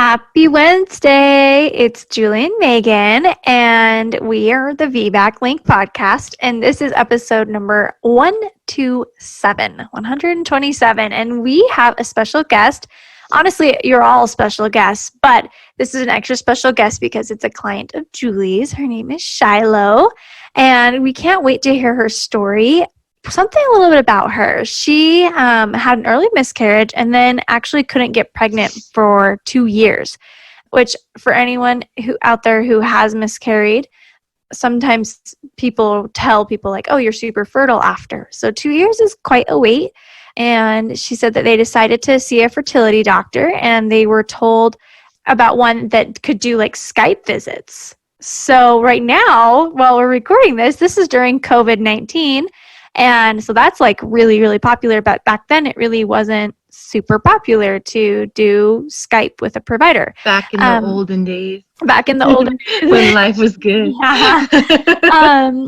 Happy Wednesday. It's Julie and Megan, and we are the VBAC Link podcast, and this is episode number 127, and we have a special guest. Honestly, you're all special guests, but this is an extra special guest because it's a client of Julie's. Her name is Shiloh, and we can't wait to hear her story. Something a little bit about her. She had an early miscarriage and then actually couldn't get pregnant for 2 years, which for anyone who out there who has miscarried, sometimes people tell people like, oh, you're super fertile after. So 2 years is quite a wait. And she said that they decided to see a fertility doctor and they were told about one that could do like Skype visits. So right now, while we're recording this is during COVID-19. And so that's like really, really popular. But back then it really wasn't super popular to do Skype with a provider. Back in the olden days. Back in the olden days. When life was good. Yeah.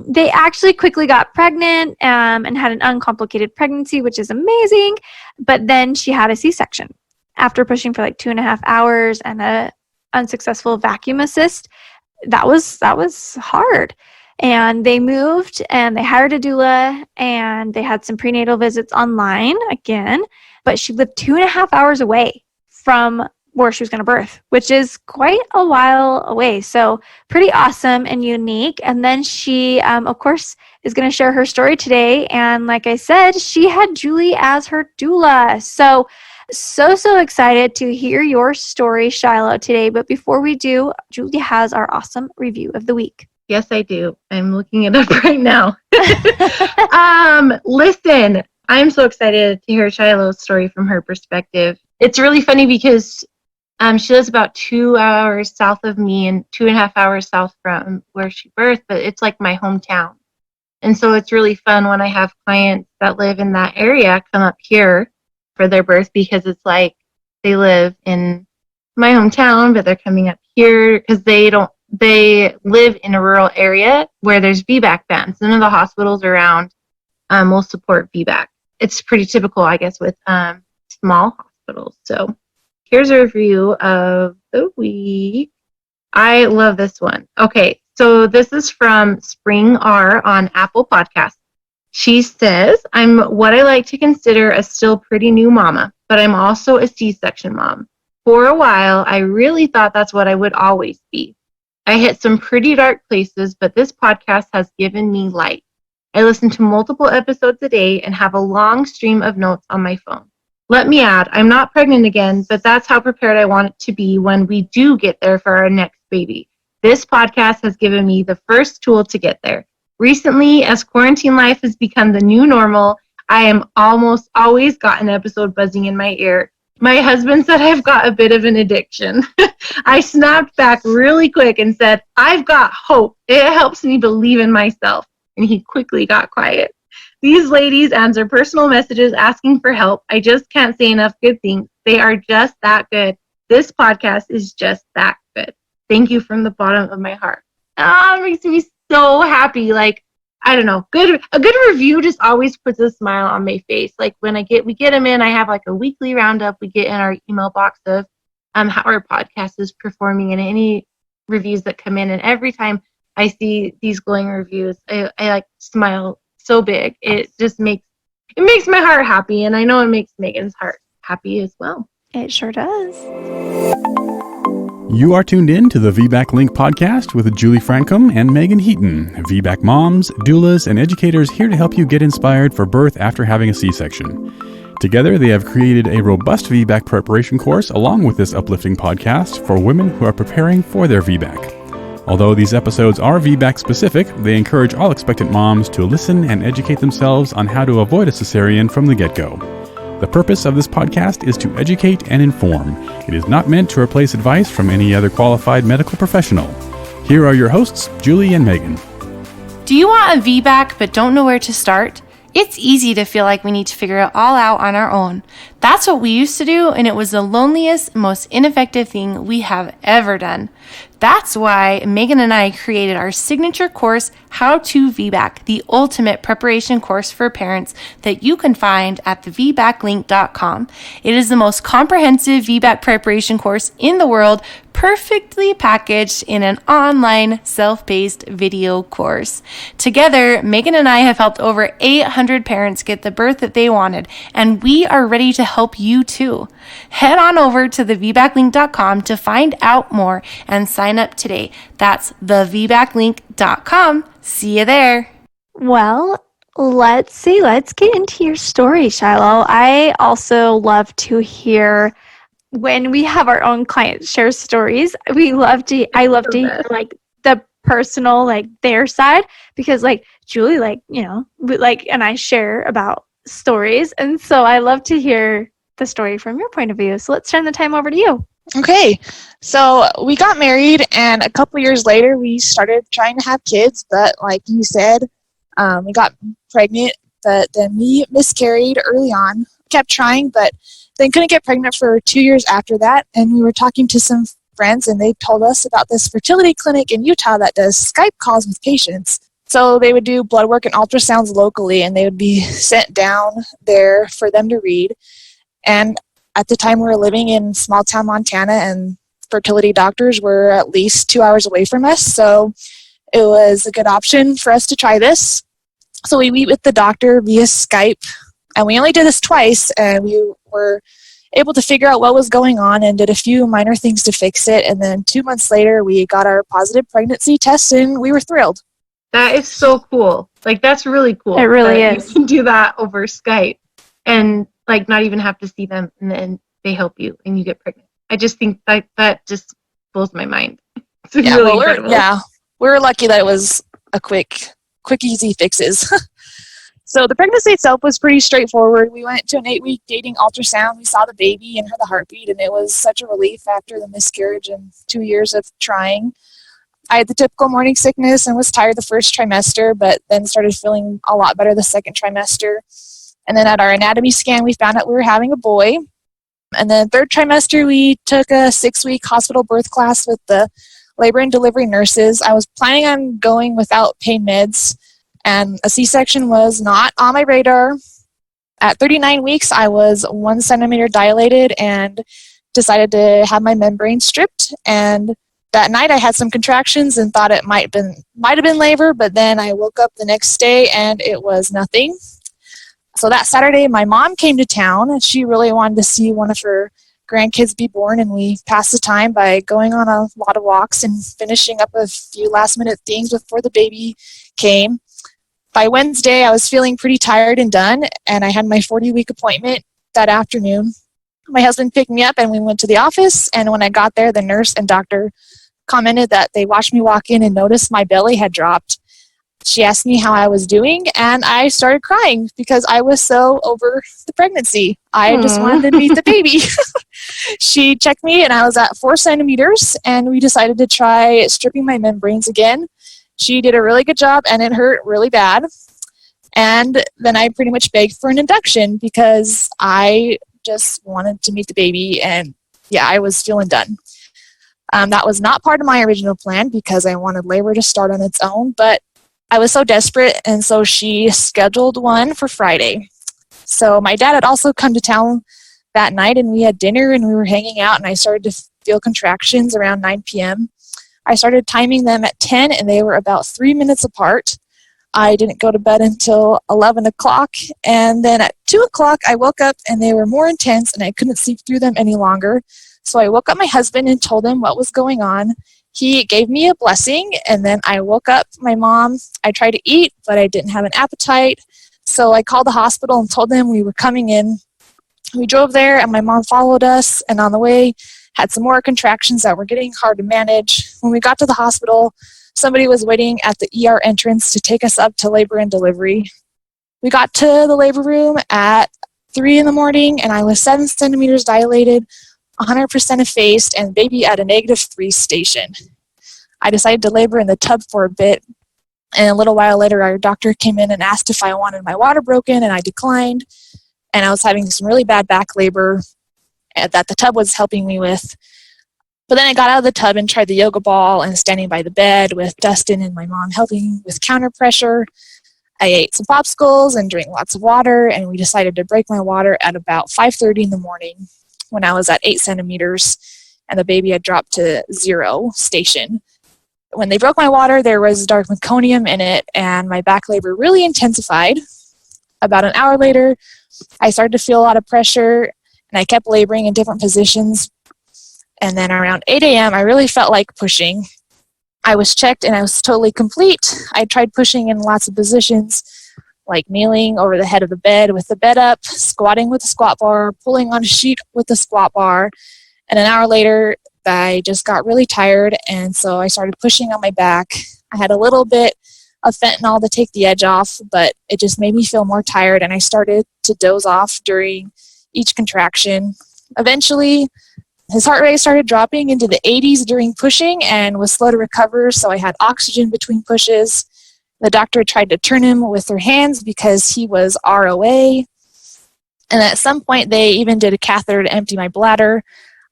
They actually quickly got pregnant and had an uncomplicated pregnancy, which is amazing. But then she had a C-section. After pushing for like 2.5 hours and a unsuccessful vacuum assist, that was hard. And they moved and they hired a doula and they had some prenatal visits online again, but she lived 2.5 hours away from where she was going to birth, which is quite a while away. So pretty awesome and unique. And then she, of course, is going to share her story today. And like I said, she had Julie as her doula. So excited to hear your story, Shiloh, today. But before we do, Julie has our awesome review of the week. Yes, I do. I'm looking it up right now. Listen, I'm so excited to hear Shiloh's story from her perspective. It's really funny because she lives about 2 hours south of me and 2.5 hours south from where she birthed, but it's like my hometown. And so it's really fun when I have clients that live in that area come up here for their birth because it's like they live in my hometown, but they're coming up here because they live in a rural area where there's VBAC bans. None of the hospitals around will support VBAC. It's pretty typical, I guess, with small hospitals. So here's a review of the week. I love this one. Okay, so this is from Spring R on Apple Podcasts. She says, I'm what I like to consider a still pretty new mama, but I'm also a C-section mom. For a while, I really thought that's what I would always be. I hit some pretty dark places, but this podcast has given me light. I listen to multiple episodes a day and have a long stream of notes on my phone. Let me add, I'm not pregnant again, but that's how prepared I want it to be when we do get there for our next baby. This podcast has given me the first tool to get there. Recently, as quarantine life has become the new normal, I am almost always got an episode buzzing in my ear. My husband said I've got a bit of an addiction. I snapped back really quick and said, I've got hope. It helps me believe in myself. And he quickly got quiet. These ladies answer personal messages asking for help. I just can't say enough good things. They are just that good. This podcast is just that good. Thank you from the bottom of my heart. It makes me so happy. Like, I don't know. A good review just always puts a smile on my face. Like when we get them in, I have like a weekly roundup we get in our email box of how our podcast is performing and any reviews that come in. And every time I see these glowing reviews, I like smile so big. It just makes my heart happy. And I know it makes Megan's heart happy as well. It sure does. You are tuned in to the VBAC Link podcast with Julie Francom and Megan Heaton, VBAC moms, doulas, and educators here to help you get inspired for birth after having a C-section. Together, they have created a robust VBAC preparation course along with this uplifting podcast for women who are preparing for their VBAC. Although these episodes are VBAC specific, they encourage all expectant moms to listen and educate themselves on how to avoid a cesarean from the get-go. The purpose of this podcast is to educate and inform. It is not meant to replace advice from any other qualified medical professional. Here are your hosts, Julie and Megan. Do you want a VBAC but don't know where to start? It's easy to feel like we need to figure it all out on our own. That's what we used to do, and it was the loneliest, most ineffective thing we have ever done. That's why Megan and I created our signature course, How to VBAC, the ultimate preparation course for parents that you can find at thevbaclink.com. It is the most comprehensive VBAC preparation course in the world, perfectly packaged in an online self-paced video course. Together, Megan and I have helped over 800 parents get the birth that they wanted, and we are ready to help you too. Head on over to thevbaclink.com to find out more and sign up today. That's thevbaclink.com. See you there. Well, let's get into your story, Shiloh. I also love to hear when we have our own clients share stories. I love to hear like the personal, like their side, because like Julie, like, you know, and I share about stories. And so I love to hear the story from your point of view. So let's turn the time over to you. Okay, so we got married, and a couple years later, we started trying to have kids, but like you said, we got pregnant, but then we miscarried early on. Kept trying, but then couldn't get pregnant for 2 years after that, and we were talking to some friends, and they told us about this fertility clinic in Utah that does Skype calls with patients. So they would do blood work and ultrasounds locally, and they would be sent down there for them to read. And at the time, we were living in small town Montana, and fertility doctors were at least 2 hours away from us. So it was a good option for us to try this. So we meet with the doctor via Skype, and we only did this twice, and we were able to figure out what was going on and did a few minor things to fix it. And then 2 months later, we got our positive pregnancy test, and we were thrilled. That is so cool. Like, that's really cool. It really is. You can do that over Skype and like not even have to see them, and then they help you and you get pregnant. I just think that just blows my mind. It's really incredible. We were lucky that it was a quick, easy fixes. So the pregnancy itself was pretty straightforward. We went to an 8-week dating ultrasound. We saw the baby and heard the heartbeat, and it was such a relief after the miscarriage and 2 years of trying. I had the typical morning sickness and was tired the first trimester, but then started feeling a lot better the second trimester. And then at our anatomy scan, we found out we were having a boy. And then third trimester, we took a 6-week hospital birth class with the labor and delivery nurses. I was planning on going without pain meds, and a C-section was not on my radar. At 39 weeks, I was 1 centimeter dilated and decided to have my membrane stripped. And that night, I had some contractions and thought it might have been labor, but then I woke up the next day and it was nothing. So that Saturday, my mom came to town, and she really wanted to see one of her grandkids be born, and we passed the time by going on a lot of walks and finishing up a few last-minute things before the baby came. By Wednesday, I was feeling pretty tired and done, and I had my 40-week appointment that afternoon. My husband picked me up, and we went to the office, and when I got there, the nurse and doctor commented that they watched me walk in and noticed my belly had dropped. She asked me how I was doing, and I started crying because I was so over the pregnancy. I just wanted to meet the baby. She checked me, and I was at 4 centimeters, and we decided to try stripping my membranes again. She did a really good job, and it hurt really bad. And then I pretty much begged for an induction because I just wanted to meet the baby, and I was feeling done. That was not part of my original plan because I wanted labor to start on its own, but I was so desperate, and so she scheduled one for Friday. So my dad had also come to town that night, and we had dinner, and we were hanging out, and I started to feel contractions around 9 p.m. I started timing them at 10, and they were about 3 minutes apart. I didn't go to bed until 11 o'clock, and then at 2 o'clock, I woke up, and they were more intense, and I couldn't sleep through them any longer. So I woke up my husband and told him what was going on. He gave me a blessing, and then I woke up my mom. I tried to eat, but I didn't have an appetite. So I called the hospital and told them we were coming in. We drove there, and my mom followed us, and on the way had some more contractions that were getting hard to manage. When we got to the hospital, somebody was waiting at the ER entrance to take us up to labor and delivery. We got to the labor room at 3 in the morning, and I was 7 centimeters dilated, 100% effaced, and baby at a -3 station. I decided to labor in the tub for a bit, and a little while later our doctor came in and asked if I wanted my water broken, and I declined. and I was having some really bad back labor that the tub was helping me with. But then I got out of the tub and tried the yoga ball and standing by the bed with Dustin and my mom helping with counter pressure. I ate some popsicles and drank lots of water, and we decided to break my water at about 5:30 in the morning when I was at 8 centimeters and the baby had dropped to 0 station. When they broke my water, there was dark meconium in it, and my back labor really intensified. About an hour later, I started to feel a lot of pressure, and I kept laboring in different positions. And then around 8 a.m., I really felt like pushing. I was checked, and I was totally complete. I tried pushing in lots of positions, like kneeling over the head of the bed with the bed up, squatting with the squat bar, pulling on a sheet with the squat bar. And an hour later, I just got really tired, and so I started pushing on my back. I had a little bit of fentanyl to take the edge off, but it just made me feel more tired, and I started to doze off during each contraction. Eventually, his heart rate started dropping into the 80s during pushing and was slow to recover, so I had oxygen between pushes. The doctor tried to turn him with their hands because he was ROA, and at some point they even did a catheter to empty my bladder.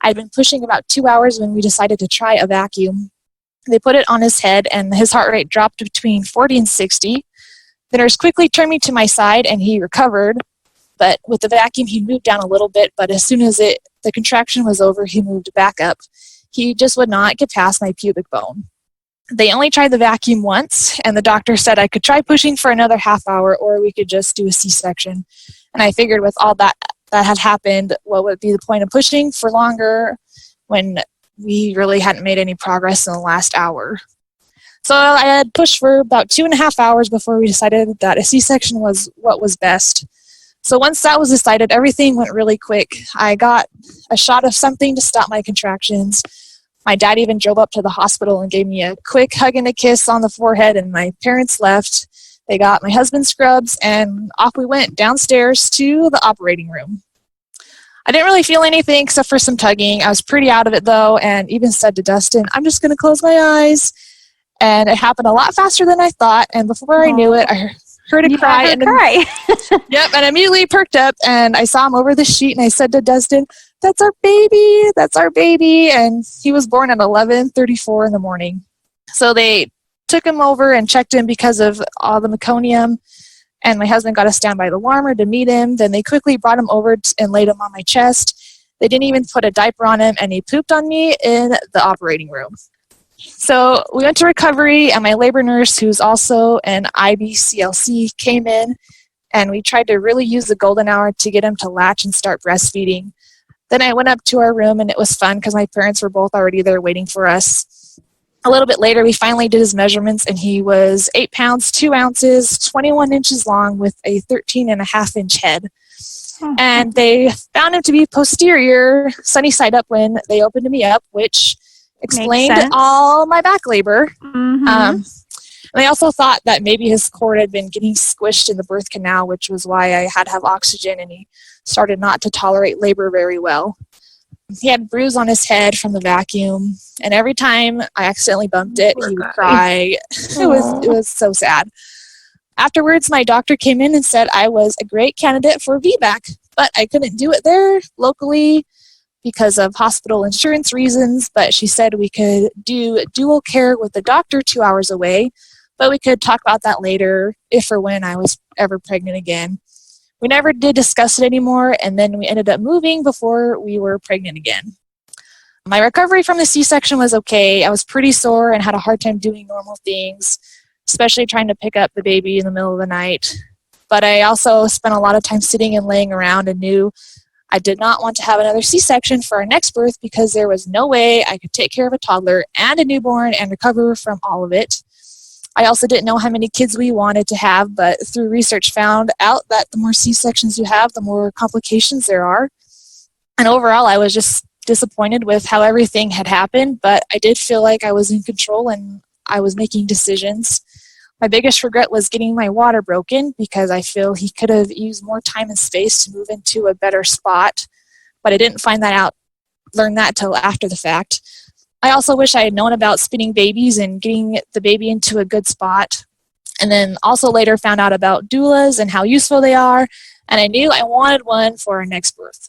I'd been pushing about 2 hours when we decided to try a vacuum. They put it on his head, and his heart rate dropped between 40 and 60. The nurse quickly turned me to my side, and he recovered. But with the vacuum, he moved down a little bit, but as soon as the contraction was over, he moved back up. He just would not get past my pubic bone. They only tried the vacuum once, and the doctor said I could try pushing for another half hour, or we could just do a C-section. And I figured with all that had happened, what would be the point of pushing for longer when we really hadn't made any progress in the last hour? So I had pushed for about 2.5 hours before we decided that a C-section was what was best. So once that was decided, everything went really quick. I got a shot of something to stop my contractions. My dad even drove up to the hospital and gave me a quick hug and a kiss on the forehead, and my parents left. They got my husband's scrubs, and off we went downstairs to the operating room. I didn't really feel anything except for some tugging. I was pretty out of it, though, and even said to Dustin, I'm just going to close my eyes. And it happened a lot faster than I thought, and before I knew it, I heard a cry. Yep, and immediately perked up, and I saw him over the sheet, and I said to Dustin, that's our baby, and he was born at 11:34 in the morning. So they took him over and checked him because of all the meconium, and my husband got us down by the warmer to meet him. Then they quickly brought him over and laid him on my chest. They didn't even put a diaper on him, and he pooped on me in the operating room. So we went to recovery, and my labor nurse, who's also an IBCLC, came in, and we tried to really use the golden hour to get him to latch and start breastfeeding. Then I went up to our room, and it was fun because my parents were both already there waiting for us. A little bit later, we finally did his measurements, and he was 8 pounds, 2 ounces, 21 inches long with a 13.5-inch head. And they found him to be posterior, sunny side up when they opened me up, which explained all my back labor. And they also thought that maybe his cord had been getting squished in the birth canal, which was why I had to have oxygen, and he started not to tolerate labor very well. He had a bruise on his head from the vacuum, and every time I accidentally bumped it, he would cry. It was so sad. Afterwards, my doctor came in and said I was a great candidate for VBAC, but I couldn't do it there locally because of hospital insurance reasons, but she said we could do dual care with the doctor 2 hours away, but we could talk about that later if or when I was ever pregnant again. We never did discuss it anymore, and then we ended up moving before we were pregnant again. My recovery from the C-section was okay. I was pretty sore and had a hard time doing normal things, especially trying to pick up the baby in the middle of the night. But I also spent a lot of time sitting and laying around and knew I did not want to have another C-section for our next birth because there was no way I could take care of a toddler and a newborn and recover from all of it. I also didn't know how many kids we wanted to have, but through research found out that the more C-sections you have, the more complications there are. And overall, I was just disappointed with how everything had happened, but I did feel like I was in control and I was making decisions. My biggest regret was getting my water broken because I feel he could have used more time and space to move into a better spot, but I didn't learn that till after the fact. I also wish I had known about spinning babies and getting the baby into a good spot. And then also later found out about doulas and how useful they are. And I knew I wanted one for our next birth.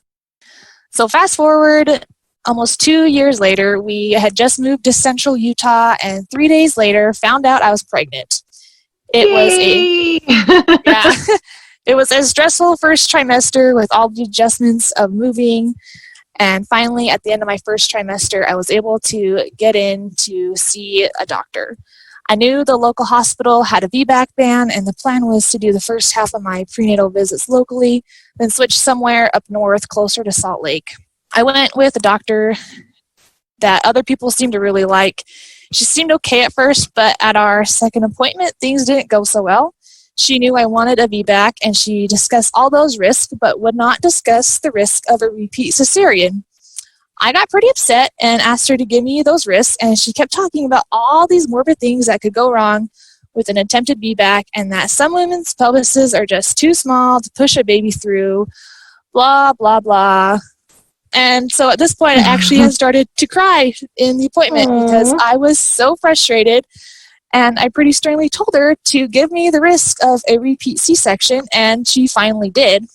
So fast forward almost 2 years later, we had just moved to central Utah, and 3 days later found out I was pregnant. It was a stressful first trimester with all the adjustments of moving. And finally, at the end of my first trimester, I was able to get in to see a doctor. I knew the local hospital had a VBAC ban, and the plan was to do the first half of my prenatal visits locally, then switch somewhere up north closer to Salt Lake. I went with a doctor that other people seemed to really like. She seemed okay at first, but at our second appointment, things didn't go so well. She knew I wanted a VBAC, and she discussed all those risks, but would not discuss the risk of a repeat cesarean. I got pretty upset and asked her to give me those risks, and she kept talking about all these morbid things that could go wrong with an attempted VBAC, and that some women's pelvises are just too small to push a baby through, blah, blah, blah. And so at this point, I actually had started to cry in the appointment because I was so frustrated, and I pretty sternly told her to give me the risk of a repeat C-section, and she finally did.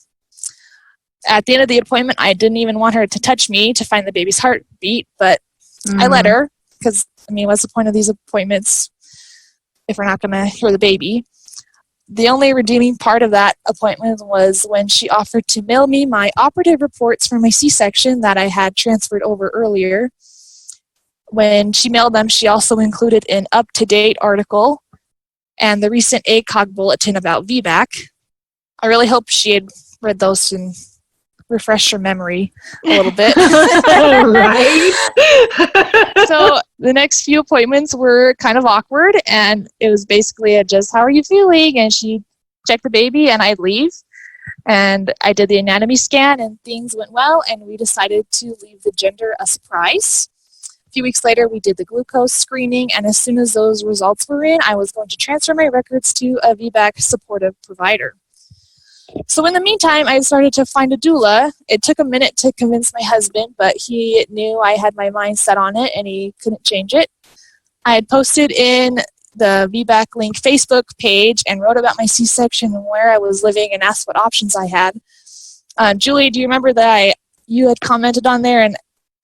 At the end of the appointment, I didn't even want her to touch me to find the baby's heartbeat, but I let her because, what's the point of these appointments if we're not going to hear the baby? The only redeeming part of that appointment was when she offered to mail me my operative reports from my C-section that I had transferred over earlier. When she mailed them, she also included an up-to-date article and the recent ACOG bulletin about VBAC. I really hope she had read those and refresh her memory a little bit. Right? So the next few appointments were kind of awkward, and it was basically just, how are you feeling? And she'd check the baby, and I'd leave. And I did the anatomy scan, and things went well, and we decided to leave the gender a surprise. A few weeks later, we did the glucose screening, and as soon as those results were in, I was going to transfer my records to a VBAC supportive provider. So in the meantime, I started to find a doula. It took a minute to convince my husband, but he knew I had my mind set on it, and he couldn't change it. I had posted in the VBAC Link Facebook page and wrote about my C-section and where I was living and asked what options I had. Julie, do you remember that you had commented on there and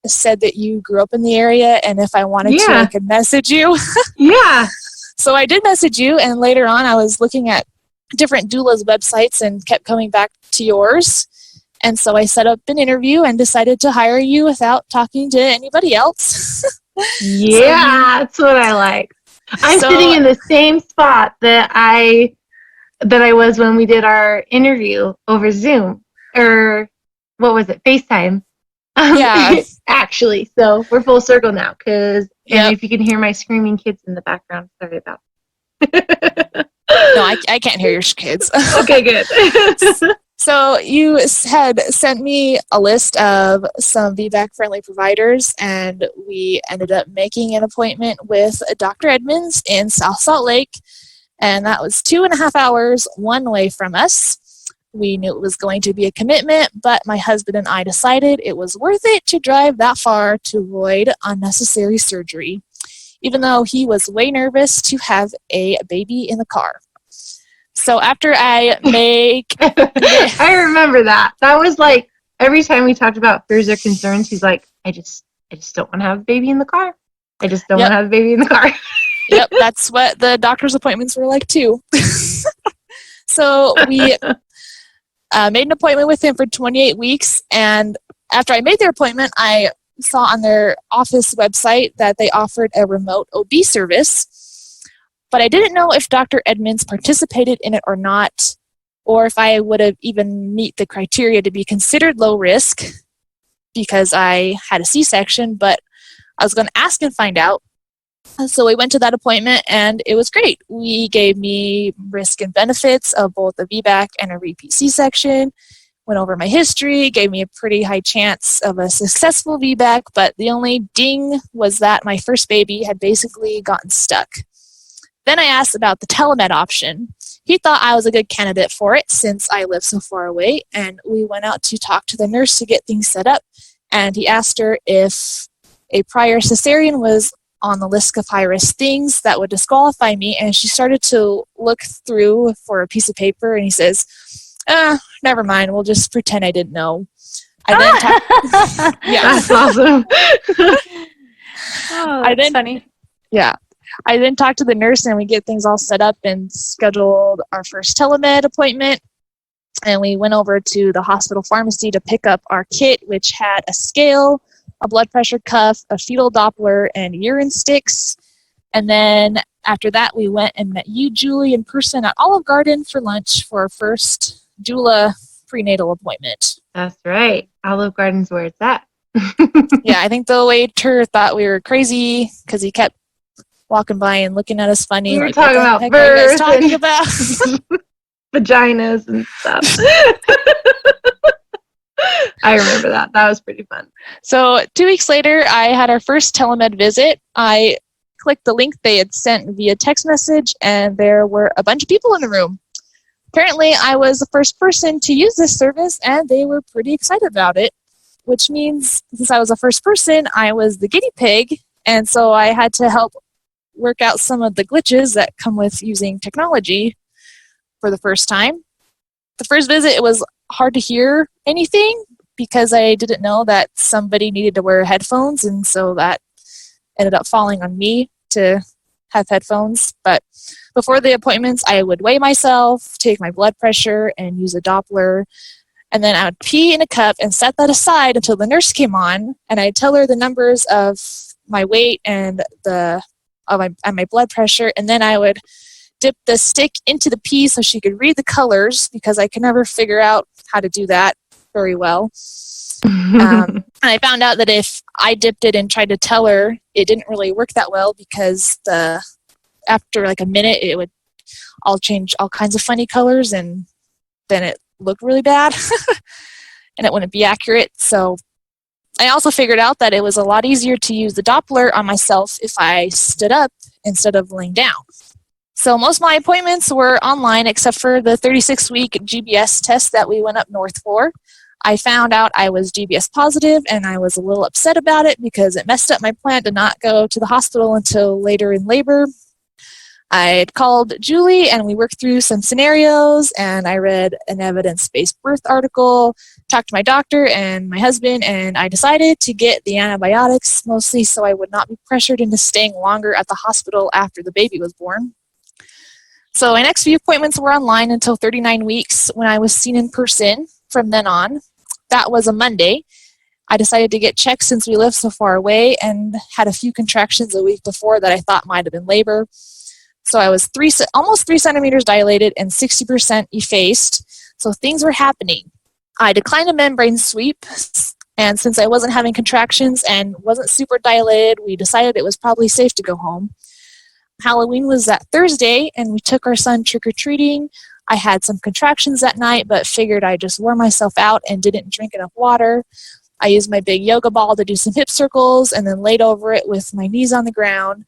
said that you grew up in the area, and if I wanted to, I could message you? Yeah. So I did message you, and later on I was looking at different doulas websites and kept coming back to yours. And so I set up an interview and decided to hire you without talking to anybody else. Yeah, that's what I like. I'm sitting in the same spot that I was when we did our interview over Zoom, or what was it, FaceTime? Yeah. Actually, so we're full circle now, because if you can hear my screaming kids in the background, sorry about that. No, I can't hear your kids. Okay, good. So you had sent me a list of some VBAC-friendly providers, and we ended up making an appointment with Dr. Edmonds in South Salt Lake, and that was 2.5 hours one way from us. We knew it was going to be a commitment, but my husband and I decided it was worth it to drive that far to avoid unnecessary surgery, even though he was way nervous to have a baby in the car. So after I I remember that. That was like, every time we talked about fears or concerns, he's like, I just don't want to have a baby in the car. I just don't want to have a baby in the car. Yep, that's what the doctor's appointments were like too. So we made an appointment with him for 28 weeks, and after I made their appointment, I saw on their office website that they offered a remote OB service, but I didn't know if Dr. Edmonds participated in it or not, or if I would have even meet the criteria to be considered low risk because I had a C-section, but I was going to ask and find out. So we went to that appointment, and it was great. We gave me risk and benefits of both a VBAC and a repeat C-section, went over my history, gave me a pretty high chance of a successful VBAC, but the only ding was that my first baby had basically gotten stuck. Then I asked about the telemed option. He thought I was a good candidate for it since I live so far away, and we went out to talk to the nurse to get things set up, and he asked her if a prior cesarean was on the list of high-risk things that would disqualify me, and she started to look through for a piece of paper, and he says, never mind, we'll just pretend I didn't know. I then yeah. That's awesome. That's funny. Yeah. I then talked to the nurse, and we get things all set up and scheduled our first telemed appointment. And we went over to the hospital pharmacy to pick up our kit, which had a scale, a blood pressure cuff, a fetal Doppler, and urine sticks. And then after that, we went and met you, Julie, in person at Olive Garden for lunch for our first doula prenatal appointment. That's right. Olive Garden's where it's at. Yeah, I think the waiter thought we were crazy because he kept walking by and looking at us funny. We were like, talking what about the heck are you guys birth talking and about? vaginas and stuff. I remember that. That was pretty fun. So 2 weeks later, I had our first telemed visit. I clicked the link they had sent via text message, and there were a bunch of people in the room. Apparently, I was the first person to use this service, and they were pretty excited about it, which means since I was the first person, I was the guinea pig, and so I had to help work out some of the glitches that come with using technology for the first time. The first visit, it was hard to hear anything because I didn't know that somebody needed to wear headphones, and so that ended up falling on me to have headphones. But before the appointments, I would weigh myself, take my blood pressure, and use a Doppler. And then I would pee in a cup and set that aside until the nurse came on, and I'd tell her the numbers of my weight and my blood pressure, and then I would dip the stick into the pee so she could read the colors because I could never figure out how to do that very well. And I found out that if I dipped it and tried to tell her, it didn't really work that well because after like a minute, it would all change all kinds of funny colors, and then it looked really bad and it wouldn't be accurate. So I also figured out that it was a lot easier to use the Doppler on myself if I stood up instead of laying down. So most of my appointments were online except for the 36-week GBS test that we went up north for. I found out I was GBS positive, and I was a little upset about it because it messed up my plan to not go to the hospital until later in labor. I had called Julie, and we worked through some scenarios, and I read an evidence-based birth article, talked to my doctor and my husband, and I decided to get the antibiotics, mostly so I would not be pressured into staying longer at the hospital after the baby was born. So my next few appointments were online until 39 weeks when I was seen in person from then on. That was a Monday. I decided to get checked since we lived so far away and had a few contractions a week before that I thought might have been labor. So I was almost 3 centimeters dilated and 60% effaced. So things were happening. I declined a membrane sweep, and since I wasn't having contractions and wasn't super dilated, we decided it was probably safe to go home. Halloween was that Thursday, and we took our son trick-or-treating. I had some contractions that night, but figured I just wore myself out and didn't drink enough water. I used my big yoga ball to do some hip circles and then laid over it with my knees on the ground.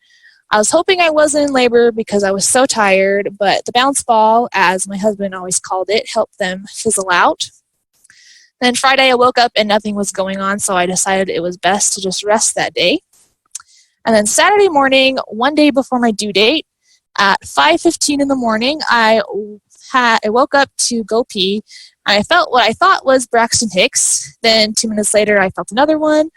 I was hoping I wasn't in labor because I was so tired, but the bounce ball, as my husband always called it, helped them fizzle out. Then Friday I woke up and nothing was going on, so I decided it was best to just rest that day. And then Saturday morning, one day before my due date, at 5:15 in the morning, I woke up to go pee. I felt what I thought was Braxton Hicks. Then 2 minutes later, I felt another one.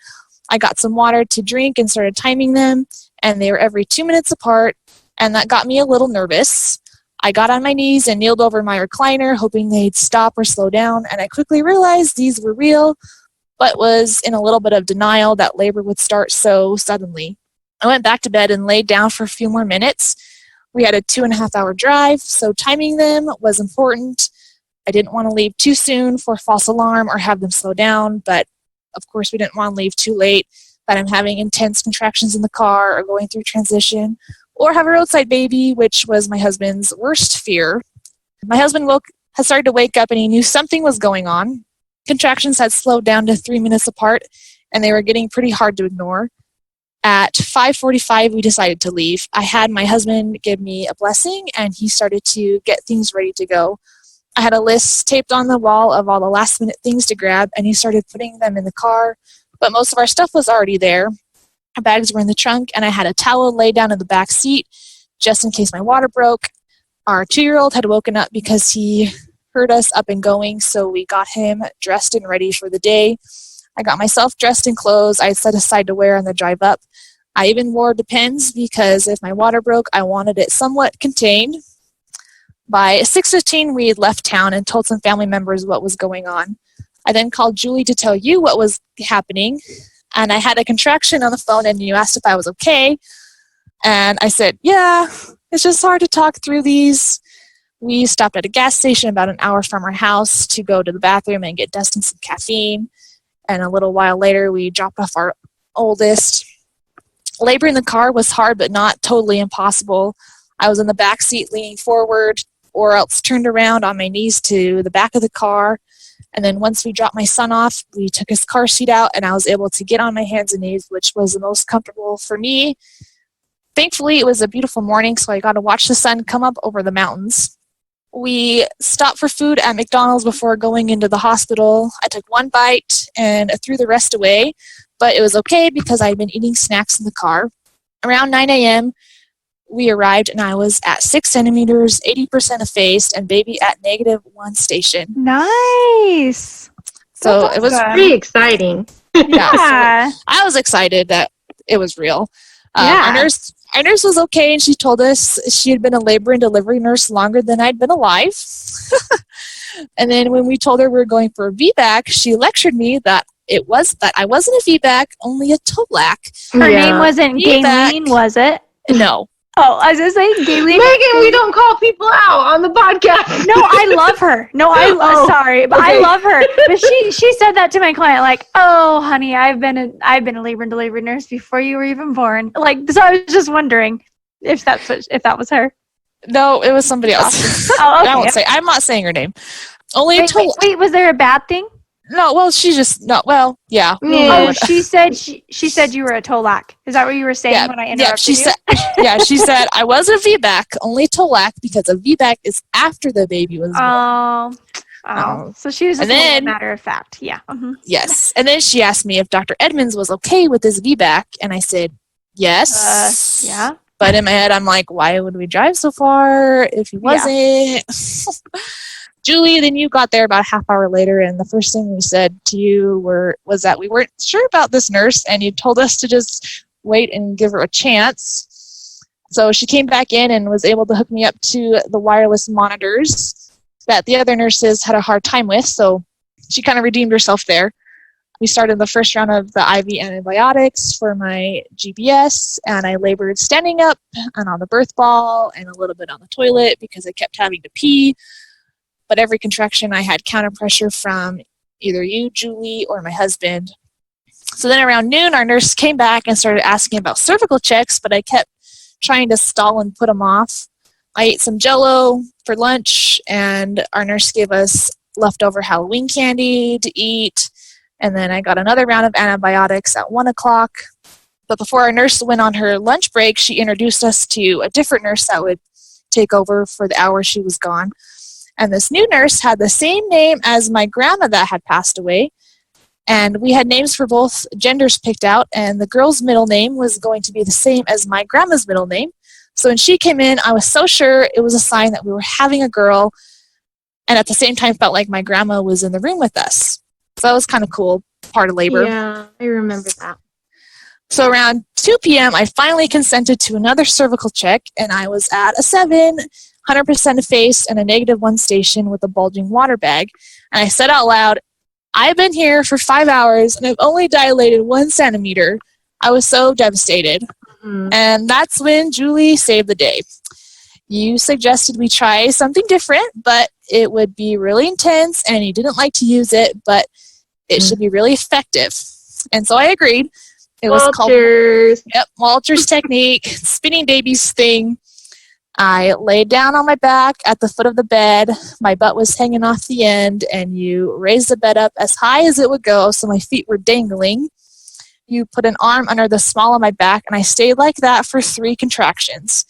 I got some water to drink and started timing them, and they were every 2 minutes apart, and that got me a little nervous. I got on my knees and kneeled over my recliner, hoping they'd stop or slow down, and I quickly realized these were real, but was in a little bit of denial that labor would start so suddenly. I went back to bed and laid down for a few more minutes. We had a 2.5-hour drive, so timing them was important. I didn't want to leave too soon for a false alarm or have them slow down, but of course we didn't want to leave too late, that I'm having intense contractions in the car or going through transition, or have a roadside baby, which was my husband's worst fear. My husband had started to wake up and he knew something was going on. Contractions had slowed down to 3 minutes apart, and they were getting pretty hard to ignore. At 5:45, we decided to leave. I had my husband give me a blessing, and he started to get things ready to go. I had a list taped on the wall of all the last-minute things to grab, and he started putting them in the car, but most of our stuff was already there. Our bags were in the trunk, and I had a towel laid down in the back seat just in case my water broke. Our 2-year-old had woken up because he heard us up and going, so we got him dressed and ready for the day. I got myself dressed in clothes I had set aside to wear on the drive up. I even wore Depends because if my water broke, I wanted it somewhat contained. By 6:15, we had left town and told some family members what was going on. I then called Julie to tell you what was happening, and I had a contraction on the phone, and you asked if I was okay. And I said, yeah, it's just hard to talk through these. We stopped at a gas station about an hour from our house to go to the bathroom and get Dustin some caffeine. And a little while later, we dropped off our oldest. Labor in the car was hard, but not totally impossible. I was in the back seat leaning forward, or else turned around on my knees to the back of the car. And then once we dropped my son off, we took his car seat out, and I was able to get on my hands and knees, which was the most comfortable for me. Thankfully, it was a beautiful morning, so I got to watch the sun come up over the mountains. We stopped for food at McDonald's before going into the hospital. I took one bite and threw the rest away, but it was okay because I had been eating snacks in the car. Around 9 a.m., we arrived, and I was at 6 centimeters, 80% effaced, and baby at -1 station. Nice. So it was Pretty exciting. Yeah. So I was excited that it was real. Yeah. Our nurse was okay, and she told us she had been a labor and delivery nurse longer than I'd been alive. And then when we told her we were going for a VBAC, she lectured me that I wasn't a VBAC, only a TOLAC. Her name wasn't Feedback. Gayleen, was it? No. Oh, I was going to say Gayleen. Megan, we don't call people out on the podcast. No, I love her. No, sorry, but I okay. love her. But she said that to my client, like, "Oh, honey, I've been a labor and delivery nurse before you were even born." Like, so I was just wondering if that was her. No, it was somebody else. Oh, okay. I'm not saying her name. Only Wait, was there a bad thing? No, well, yeah. Oh, she said you were a TOLAC. Is that what you were saying when I interrupted you? She said I was a VBAC, only TOLAC, because a VBAC is after the baby was born. Oh. So she was just a matter of fact. Yeah. Mm-hmm. Yes. And then she asked me if Dr. Edmonds was okay with this VBAC, and I said, yes. Yeah. But in my head, I'm like, why would we drive so far if he wasn't? Julie, then you got there about a half hour later, and the first thing we said to you was that we weren't sure about this nurse, and you told us to just wait and give her a chance. So she came back in and was able to hook me up to the wireless monitors that the other nurses had a hard time with, so she kind of redeemed herself there. We started the first round of the IV antibiotics for my GBS, and I labored standing up and on the birth ball and a little bit on the toilet because I kept having to pee. But every contraction I had counter pressure from either you, Julie, or my husband. So then around noon, our nurse came back and started asking about cervical checks, but I kept trying to stall and put them off. I ate some Jell-O for lunch, and our nurse gave us leftover Halloween candy to eat. And then I got another round of antibiotics at 1 o'clock. But before our nurse went on her lunch break, she introduced us to a different nurse that would take over for the hour she was gone. And this new nurse had the same name as my grandma that had passed away. And we had names for both genders picked out, and the girl's middle name was going to be the same as my grandma's middle name. So when she came in, I was so sure it was a sign that we were having a girl, and at the same time felt like my grandma was in the room with us. So that was kind of cool, part of labor. Yeah, I remember that. So around 2 p.m., I finally consented to another cervical check, and I was at a 7, 100% effaced, and a -1 station with a bulging water bag. And I said out loud, I've been here for 5 hours, and I've only dilated 1 centimeter. I was so devastated. Mm-hmm. And that's when Julie saved the day. You suggested we try something different, but it would be really intense, and you didn't like to use it, but it should be really effective. And so I agreed. It was called Walter's technique, spinning babies thing. I laid down on my back at the foot of the bed. My butt was hanging off the end, and you raised the bed up as high as it would go so my feet were dangling. You put an arm under the small of my back, and I stayed like that for 3 contractions.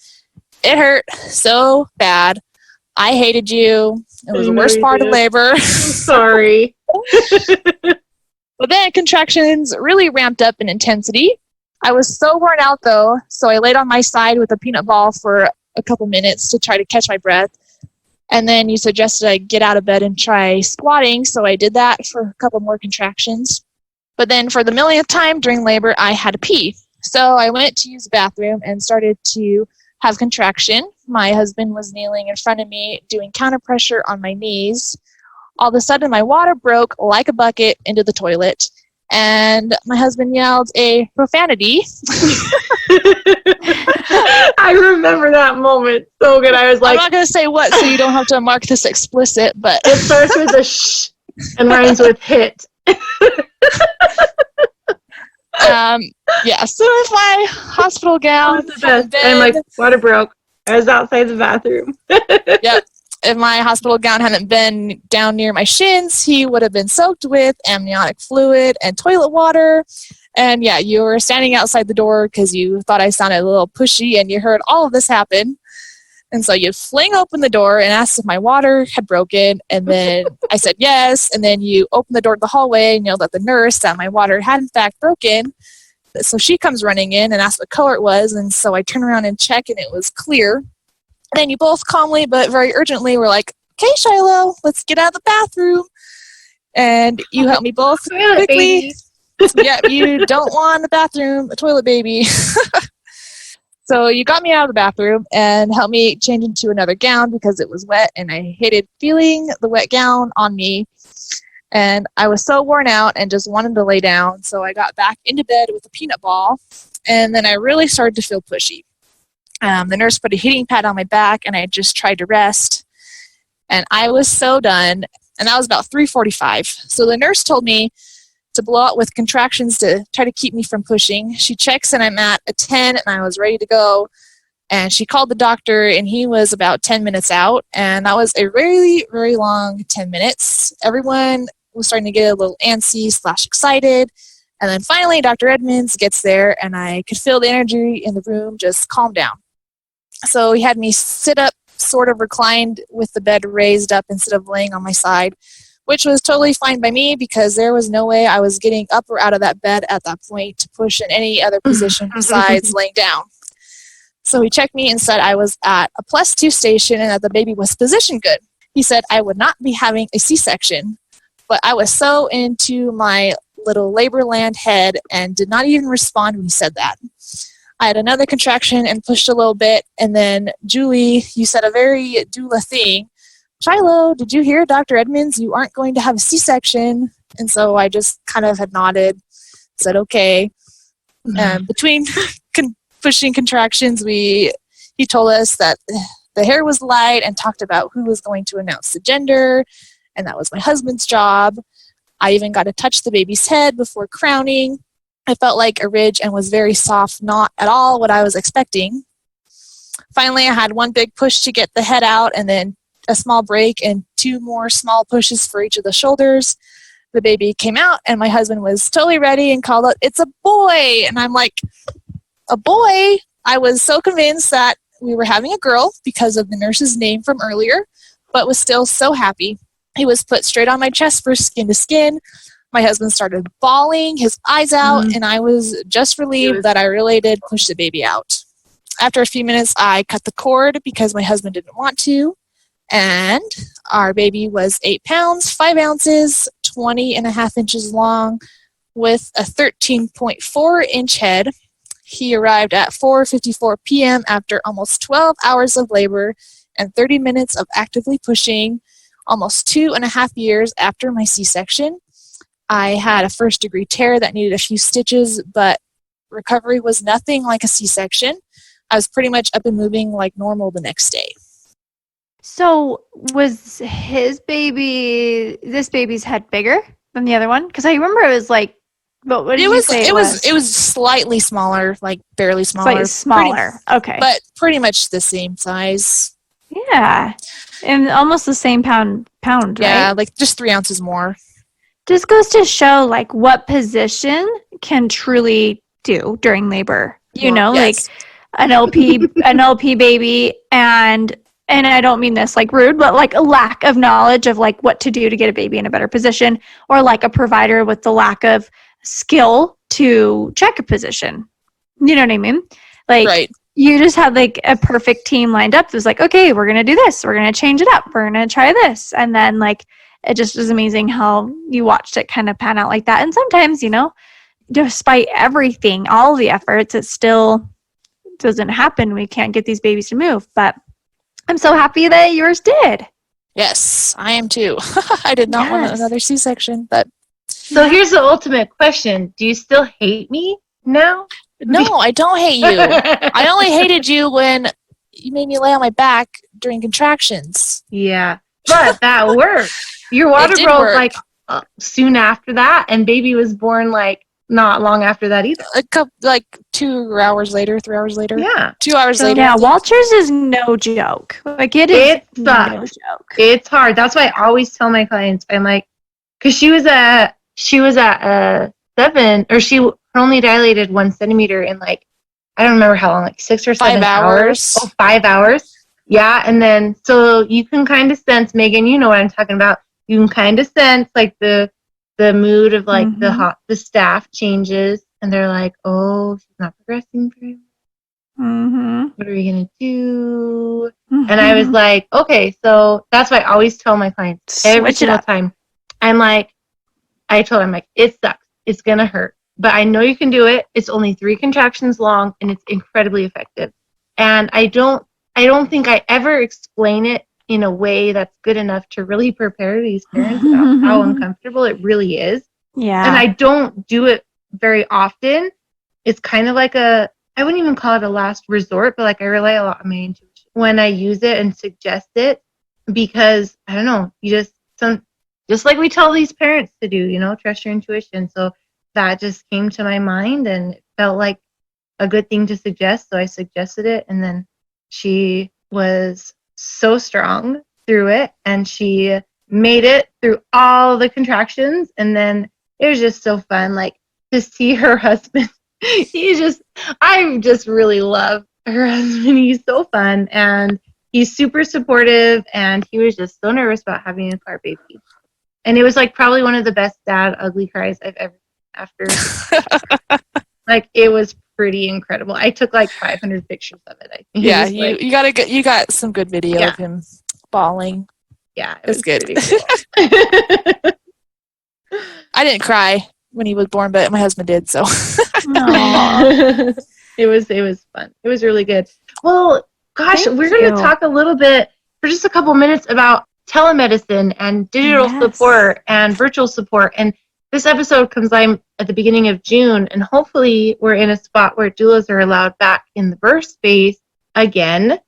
It hurt so bad. I hated you. It was the worst part of labor. I'm sorry. But then contractions really ramped up in intensity. I was so worn out though, so I laid on my side with a peanut ball for a couple minutes to try to catch my breath. And then you suggested I get out of bed and try squatting, so I did that for a couple more contractions. But then for the millionth time during labor, I had to pee. So I went to use the bathroom and started to have contraction. My husband was kneeling in front of me, doing counter pressure on my knees. All of a sudden, my water broke like a bucket into the toilet, and my husband yelled a profanity. I remember that moment so good. I was I'm like, not going to say what, so you don't have to mark this explicit, but it starts with a sh and rhymes with hit. yeah. So with my hospital gown, That was the best. And my water broke. I was outside the bathroom. Yep. If my hospital gown hadn't been down near my shins, he would have been soaked with amniotic fluid and toilet water. And yeah, you were standing outside the door because you thought I sounded a little pushy, and you heard all of this happen. And so you fling open the door and asked if my water had broken. And then I said yes. And then you opened the door to the hallway and yelled at the nurse that my water had in fact broken. So she comes running in and asks what color it was. And so I turn around and check, and it was clear. And then you both calmly but very urgently were like, "Okay, Shiloh, let's get out of the bathroom." And you helped me both Toilet quickly. baby. Yeah, you don't want a bathroom, a toilet baby. So you got me out of the bathroom and helped me change into another gown because it was wet, and I hated feeling the wet gown on me. And I was so worn out and just wanted to lay down. So I got back into bed with a peanut ball, and then I really started to feel pushy. The nurse put a heating pad on my back, and I just tried to rest. And I was so done, and that was about 3:45. So the nurse told me to blow out with contractions to try to keep me from pushing. She checks, and I'm at a 10, and I was ready to go. And she called the doctor, and he was about 10 minutes out. And that was a really, very long 10 minutes. Everyone was starting to get a little antsy/excited. And then finally, Dr. Edmonds gets there, and I could feel the energy in the room just calm down. So he had me sit up, sort of reclined with the bed raised up instead of laying on my side, which was totally fine by me because there was no way I was getting up or out of that bed at that point to push in any other position besides laying down. So he checked me and said I was at a +2 station and that the baby was positioned good. He said I would not be having a C-section, but I was so into my little Laborland head and did not even respond when he said that. I had another contraction and pushed a little bit, and then Julie, you said a very doula thing. "Shiloh, did you hear Dr. Edmonds? You aren't going to have a C-section." And so I just kind of had nodded, said okay. Between pushing contractions, he told us that the hair was light and talked about who was going to announce the gender, and that was my husband's job. I even got to touch the baby's head before crowning. I felt like a ridge and was very soft, not at all what I was expecting. Finally, I had one big push to get the head out, and then a small break and 2 more small pushes for each of the shoulders. The baby came out, and my husband was totally ready and called out, "It's a boy!" And I'm like, "A boy?" I was so convinced that we were having a girl because of the nurse's name from earlier, but was still so happy. He was put straight on my chest for skin to skin. My husband started bawling his eyes out, and I was just relieved that I really did push the baby out. After a few minutes, I cut the cord because my husband didn't want to, and our baby was 8 pounds, 5 ounces, 20.5 inches long, with a 13.4-inch head. He arrived at 4:54 p.m. after almost 12 hours of labor and 30 minutes of actively pushing, almost 2.5 years after my C-section. I had a first-degree tear that needed a few stitches, but recovery was nothing like a C-section. I was pretty much up and moving like normal the next day. So was this baby's head bigger than the other one? Because I remember it was like, what did you say it was? It was slightly smaller, like barely smaller. Slightly smaller, okay. But pretty much the same size. Yeah, and almost the same pound, right? Yeah, like just 3 ounces more. Just goes to show, like, what position can truly do during labor. You know, yes. like an LP baby, and I don't mean this like rude, but like a lack of knowledge of like what to do to get a baby in a better position, or like a provider with the lack of skill to check a position. You know what I mean? Like, Right. you just had like a perfect team lined up. It was like, okay, we're going to do this. We're going to change it up. We're going to try this. And then like, it just was amazing how you watched it kind of pan out like that. And sometimes, despite everything, all the efforts, it still doesn't happen. We can't get these babies to move. But I'm so happy that yours did. Yes, I am too. I did not want Yes. another C-section, but So here's the ultimate question. Do you still hate me now? no, I don't hate you. I only hated you when you made me lay on my back during contractions. Yeah. But that worked. Your water did broke work. like soon after that, and baby was born like not long after that either. A couple, like 2 hours later, 3 hours later. Yeah. 2 hours So, later. Yeah, Walters is no joke. Like, it is It no sucks. joke. It's hard. That's why I always tell my clients, I'm like, because she was at 7, or her only dilated 1 centimeter in like, I don't remember how long, like 6 or 7 5 hours. Oh, 5 hours. Yeah. And then, so you can kind of sense, Megan, you know what I'm talking about. You can kind of sense like the mood of like the staff changes, and they're like, oh, she's not progressing very well. Mm-hmm. What are we going to do? And I was like, okay, so that's why I always tell my clients every Switch it single up. time. I told them, like, it sucks. It's going to hurt. But I know you can do it. It's only 3 contractions long, and it's incredibly effective. And I don't think I ever explain it in a way that's good enough to really prepare these parents about how uncomfortable it really is. Yeah. And I don't do it very often. It's kind of like I wouldn't even call it a last resort, but like I rely a lot on my intuition when I use it and suggest it, because I don't know, just like we tell these parents to do, trust your intuition. So that just came to my mind and it felt like a good thing to suggest. So I suggested it, and then she was so strong through it, and she made it through all the contractions. And then it was just so fun, like, to see her husband. I just really love her husband. He's so fun, and he's super supportive, and he was just so nervous about having a car baby. And it was like probably one of the best dad ugly cries I've ever seen after. Like, it was pretty incredible. I took like 500 pictures of it, I think. Yeah, It was you got some good video of him bawling. yeah, it It's was good. pretty cool. I didn't cry when he was born, but my husband did. So Aw. It was fun. It was really good. Well, gosh, Thank we're going you. to talk a little bit for just a couple minutes about telemedicine and digital Yes. support and virtual support. And this episode comes live at the beginning of June, and hopefully we're in a spot where doulas are allowed back in the birth space again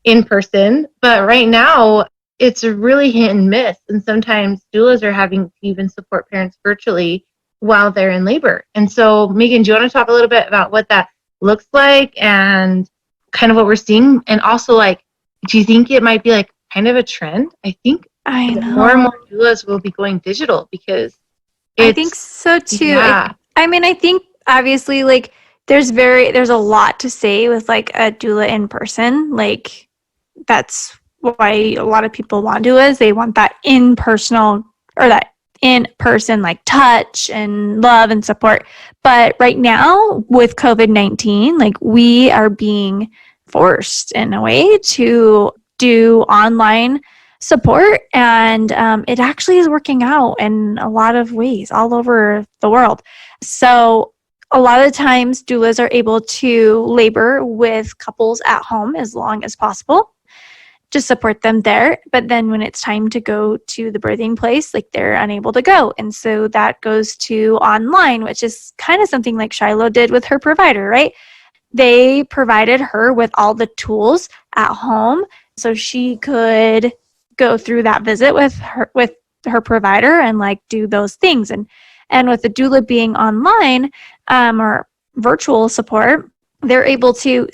in person. But right now, it's really hit and miss, and sometimes doulas are having to even support parents virtually while they're in labor. And so, Megan, do you want to talk a little bit about what that looks like and kind of what we're seeing? And also, like, do you think it might be like kind of a trend? I think I know. more and more doulas will be going digital because I think so too. Yeah. I mean, I think obviously, like, there's a lot to say with like a doula in person. Like, that's why a lot of people want doulas. They want that in-person like touch and love and support. But right now with COVID-19, like, we are being forced in a way to do online support, and it actually is working out in a lot of ways all over the world. So a lot of times doulas are able to labor with couples at home as long as possible, just support them there. But then when it's time to go to the birthing place, like, they're unable to go. And so that goes to online, which is kind of something like Shiloh did with her provider, right? They provided her with all the tools at home so she could go through that visit with her provider and like do those things. And with the doula being online or virtual support, they're able to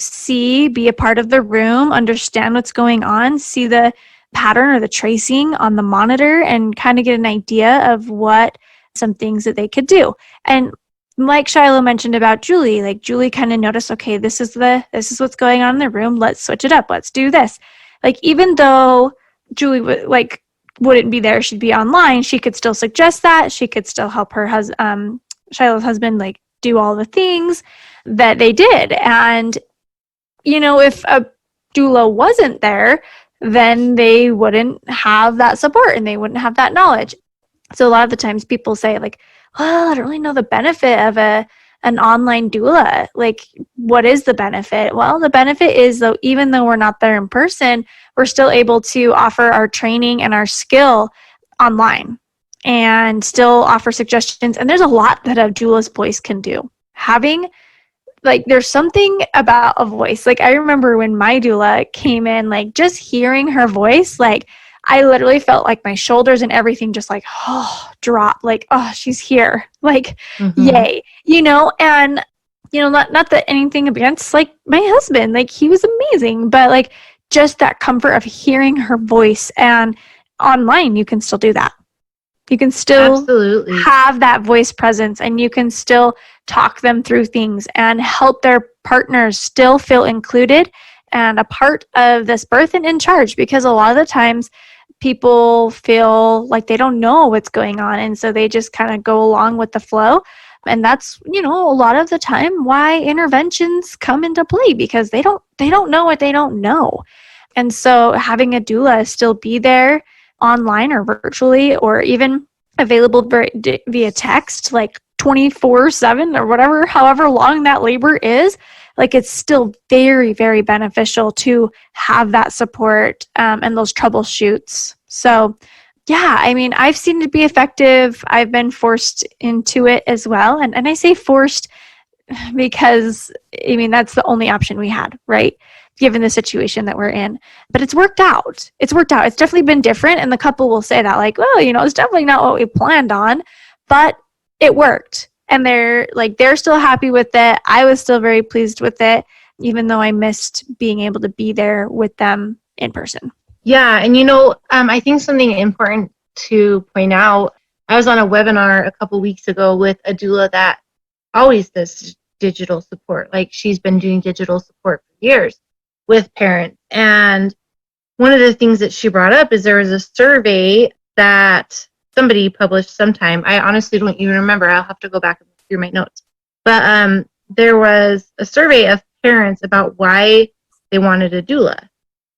be a part of the room, understand what's going on, see the pattern or the tracing on the monitor, and kind of get an idea of what some things that they could do. And like Shiloh mentioned about Julie, like, Julie kind of noticed, okay, this is what's going on in the room. Let's switch it up. Let's do this. Like, even though Julie wouldn't be there, she'd be online, she could still suggest that. She could still help her Shiloh's husband, like, do all the things. that they did. And, if a doula wasn't there, then they wouldn't have that support and they wouldn't have that knowledge. So a lot of the times people say like, well, I don't really know the benefit of an online doula. Like, what is the benefit? Well, the benefit is, though, even though we're not there in person, we're still able to offer our training and our skill online and still offer suggestions. And there's a lot that a doula's voice can do. There's something about a voice. Like, I remember when my doula came in, like, just hearing her voice, like, I literally felt like my shoulders and everything just like, drop, like, oh, she's here. Like, yay, and, not that anything against like my husband, like he was amazing, but like just that comfort of hearing her voice. And online, you can still do that. You can still absolutely have that voice presence, and you can still talk them through things and help their partners still feel included and a part of this birth and in charge, because a lot of the times people feel like they don't know what's going on, and so they just kind of go along with the flow. And that's, a lot of the time why interventions come into play, because they don't know what they don't know. And so having a doula still be there online or virtually, or even available via text, like 24/7 or whatever, however long that labor is, like it's still very, very beneficial to have that support and those troubleshoots. So yeah, I mean, I've seen it be effective. I've been forced into it as well. And I say forced because, I mean, that's the only option we had, right? Given the situation that we're in. But it's worked out. It's definitely been different. And the couple will say that, like, well, it's definitely not what we planned on, but it worked. And they're still happy with it. I was still very pleased with it, even though I missed being able to be there with them in person. Yeah, and I think something important to point out, I was on a webinar a couple weeks ago with a doula that always does digital support. Like, she's been doing digital support for years with parents. And one of the things that she brought up is there was a survey that somebody published sometime. I honestly don't even remember. I'll have to go back and look through my notes. But there was a survey of parents about why they wanted a doula.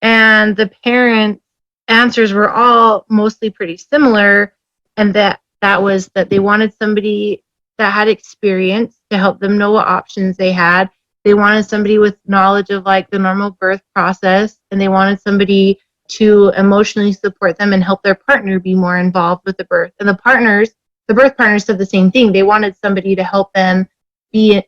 And the parent answers were all mostly pretty similar, and that was that they wanted somebody that had experience to help them know what options they had. They wanted somebody with knowledge of like the normal birth process, and they wanted somebody to emotionally support them and help their partner be more involved with the birth. And the birth partners said the same thing. They wanted somebody to help them feel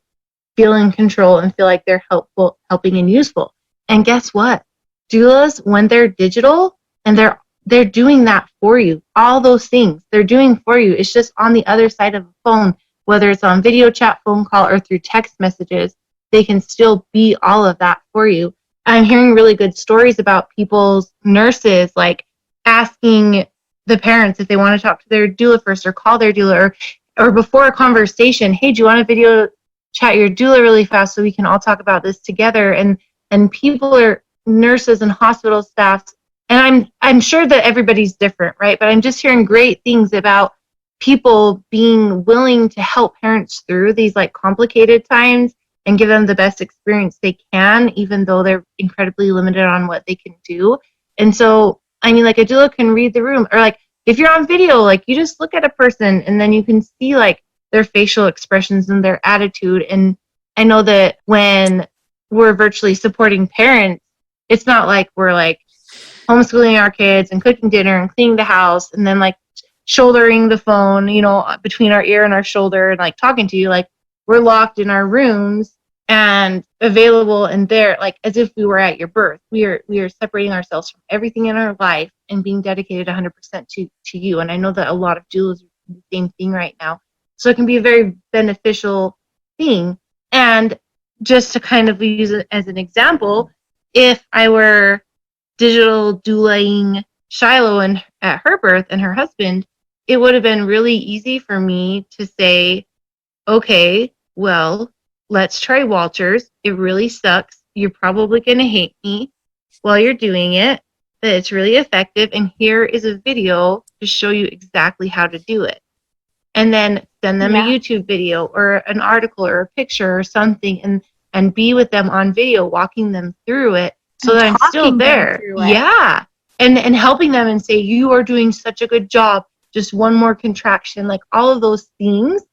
in control and feel like they're helping and useful. And guess what? Doulas, when they're digital and they're doing that for you, all those things they're doing for you. It's just on the other side of the phone, whether it's on video chat, phone call, or through text messages, they can still be all of that for you. I'm hearing really good stories about people's nurses, like asking the parents if they want to talk to their doula first or call their doula, or before a conversation, hey, do you want to video chat your doula really fast so we can all talk about this together? And people are nurses and hospital staffs, and I'm sure that everybody's different, right? But I'm just hearing great things about people being willing to help parents through these like complicated times and give them the best experience they can, even though they're incredibly limited on what they can do. And so, I mean, like a doula can read the room, or like if you're on video, like you just look at a person and then you can see like their facial expressions and their attitude. And I know that when we're virtually supporting parents, it's not like we're like homeschooling our kids and cooking dinner and cleaning the house and then like shouldering the phone, between our ear and our shoulder and like talking to you. Like, we're locked in our rooms and available and there, like as if we were at your birth. We are separating ourselves from everything in our life and being dedicated 100% to you. And I know that a lot of doulas are doing the same thing right now. So it can be a very beneficial thing. And just to kind of use it as an example, if I were digital doulaing Shiloh at her birth and her husband, it would have been really easy for me to say, okay, well, let's try Walters. It really sucks. You're probably going to hate me while you're doing it, but it's really effective. And here is a video to show you exactly how to do it. and then send them Yeah. a YouTube video or an article or a picture or something, and be with them on video, walking them through it so And that I'm still talking them there. through it. Yeah. And helping them and say, you are doing such a good job. Just one more contraction, like all of those things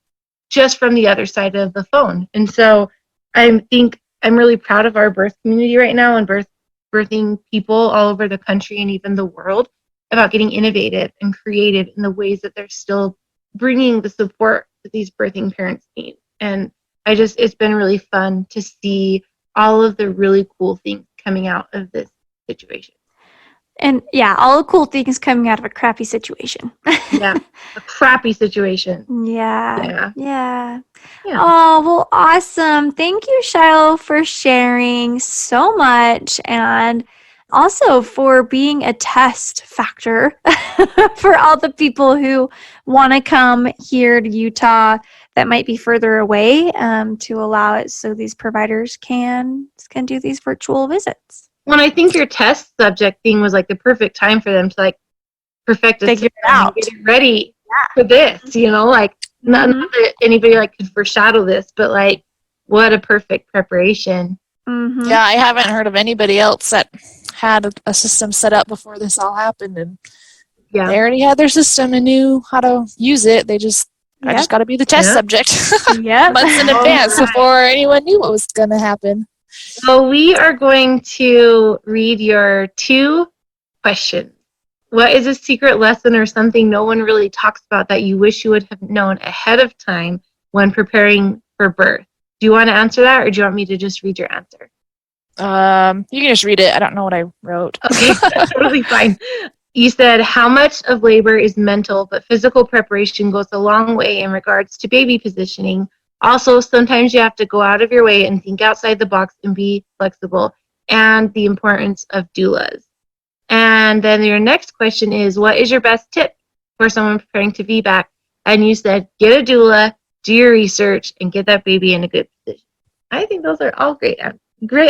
just from the other side of the phone. And so I think I'm really proud of our birth community right now and birthing people all over the country and even the world about getting innovative and creative in the ways that they're still bringing the support that these birthing parents need. And it's been really fun to see all of the really cool things coming out of this situation. And yeah, all the cool things coming out of a crappy situation. Yeah, a crappy situation. Yeah. Yeah. Oh, well, awesome. Thank you, Shiloh, for sharing so much and also for being a test factor for all the people who want to come here to Utah that might be further away to allow it so these providers can do these virtual visits. Well, I think your test subject thing was like the perfect time for them to like perfect a Figure it system and out. get it ready for this, like not that anybody like could foreshadow this, but like what a perfect preparation. Mm-hmm. Yeah, I haven't heard of anybody else that had a system set up before this all happened, and Yeah. they already had their system and knew how to use it. I just got to be the test Yep. subject Yep. months in advance before anyone knew what was going to happen. So we are going to read your 2 questions. What is a secret lesson or something no one really talks about that you wish you would have known ahead of time when preparing for birth? Do you want to answer that, or do you want me to just read your answer? You can just read it. I don't know what I wrote. Okay, that's totally fine. You said, how much of labor is mental, but physical preparation goes a long way in regards to baby positioning. Also, sometimes you have to go out of your way and think outside the box and be flexible, and the importance of doulas. And then your next question is, what is your best tip for someone preparing to VBAC? And you said, get a doula, do your research, and get that baby in a good position. I think those are all great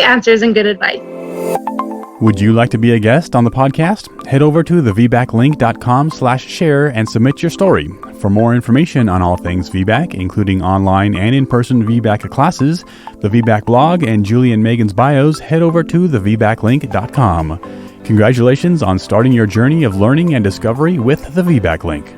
answers and good advice. Would you like to be a guest on the podcast? Head over to thevbaclink.com/share and submit your story. For more information on all things VBAC, including online and in-person VBAC classes, the VBAC blog, and Julie and Megan's bios, head over to thevbaclink.com. Congratulations on starting your journey of learning and discovery with the VBAC Link.